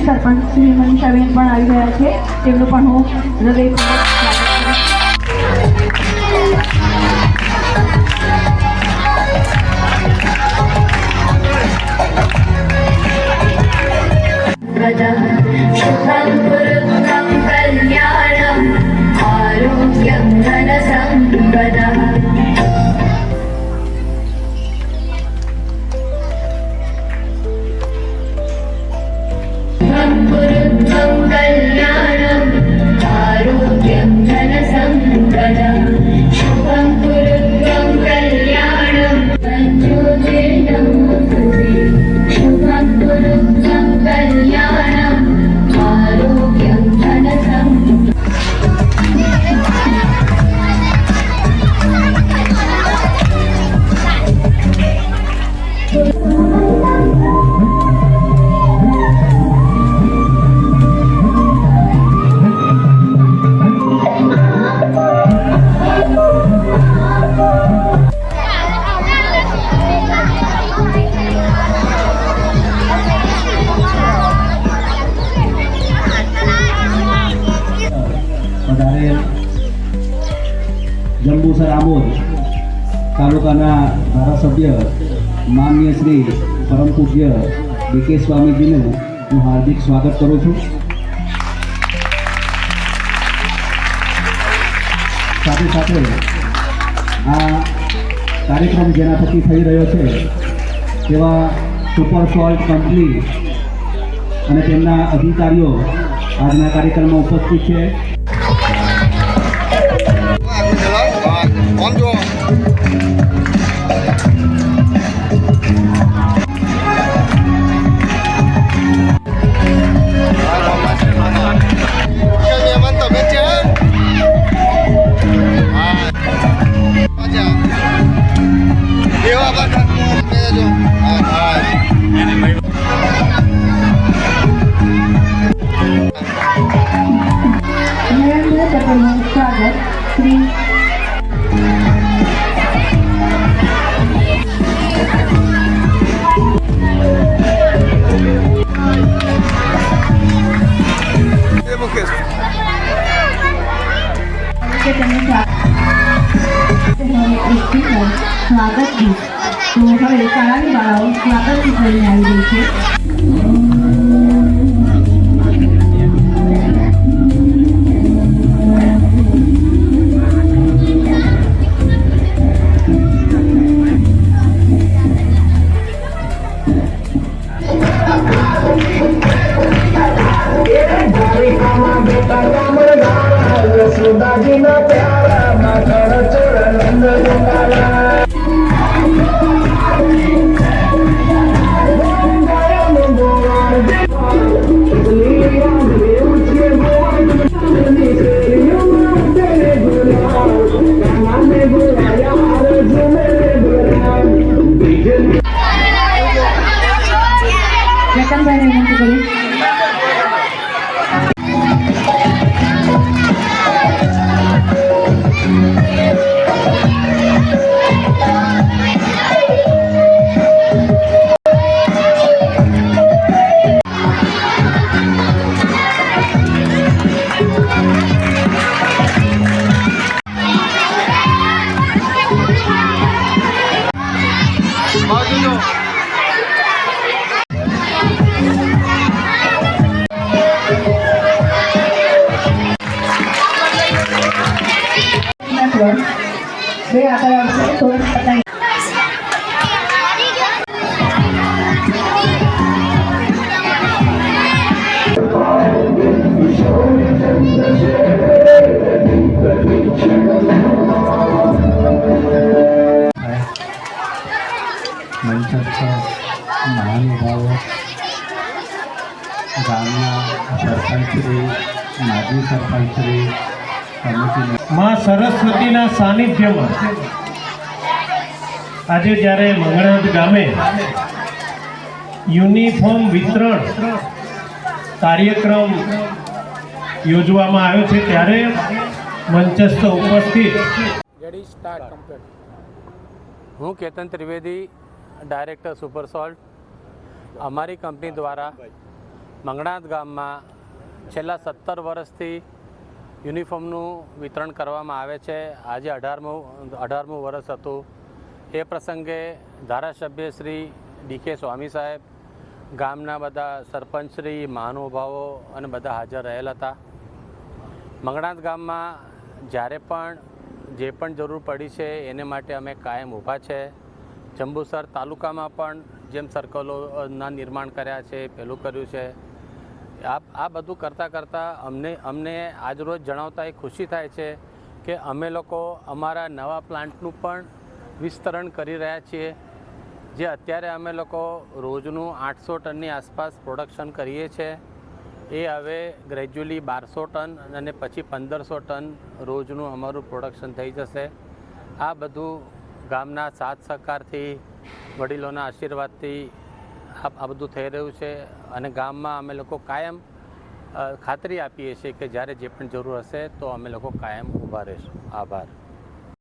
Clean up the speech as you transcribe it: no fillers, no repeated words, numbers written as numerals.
સરપંચ શ્રી મનીષાબેન પણ આવી રહ્યા છે, તેમનું પણ હું હૃદયપૂર્વક સ્વાગત જંબુસર આમોદ તાલુકાના ધારાસભ્ય માનનીય શ્રી પરમ પૂજ્ય ડીકે સ્વામીજીનું હું હાર્દિક સ્વાગત કરું છું। સાથે સાથે આ કાર્યક્રમ જેના થકી થઈ રહ્યો છે તેવા સુપર સોલ્ટ કંપની અને તેમના અધિકારીઓ આજના કાર્યક્રમમાં ઉપસ્થિત છે। સ્વાગત શ્રી સ્વાગત ગીત તો હવે શાળાની બાળાઓ સ્વાગત ગીત લઈને આવી રહી છે। મહાનુભાવો, ગામના સરપંચશ્રી, માજી સરપંચશ્રી, માં સરસ્વતીના સાનિધ્યમાં આજે જ્યારે મંગળાદ ગામે યુનિફોર્મ વિતરણ કાર્યક્રમ યોજવામાં આવ્યો છે ત્યારે મંચસ્થ ઉપસ્થિત હું Ketan Trivedi, director super salt. અમારી કંપની દ્વારા મંગણાત ગામમાં છેલ્લા 17 વર્ષથી યુનિફોર્મનું વિતરણ કરવામાં આવે છે. આજે 18મું વર્ષ હતું. એ પ્રસંગે ધારાસભ્ય શ્રી ડી.કે. સ્વામી સાહેબ, ગામના બધા સરપંચશ્રી, મહાનુભાવો અને બધા હાજર રહેલ હતા. મંગણાત ગામમાં જ્યારે પણ જે પણ જરૂર પડી છે એને માટે અમે કાયમ ઊભા છે. જંબુસર તાલુકામાં પણ જેમ સર્કલોના નિર્માણ કર્યા છે, પેલું કર્યું છે. આ બધું કરતાં અમને આજરોજ જણાવતા એ ખુશી થાય છે કે અમે લોકો અમારા નવા પ્લાન્ટનું પણ વિસ્તરણ કરી રહ્યા છીએ. જે અત્યારે અમે લોકો રોજનું 800 ટનની આસપાસ પ્રોડક્શન કરીએ છીએ, એ હવે ગ્રેજ્યુઅલી 1200 ટન અને પછી 1500 ટન રોજનું અમારું પ્રોડક્શન થઈ જશે. આ બધું ગામના સાથ સહકારથી, વડીલોના આશીર્વાદથી આ બધું થઈ રહ્યું છે. અને ગામમાં અમે લોકો કાયમ ખાતરી આપીએ છીએ કે જ્યારે જે પણ જરૂર હશે તો અમે લોકો કાયમ ઊભા રહીશું. આભાર.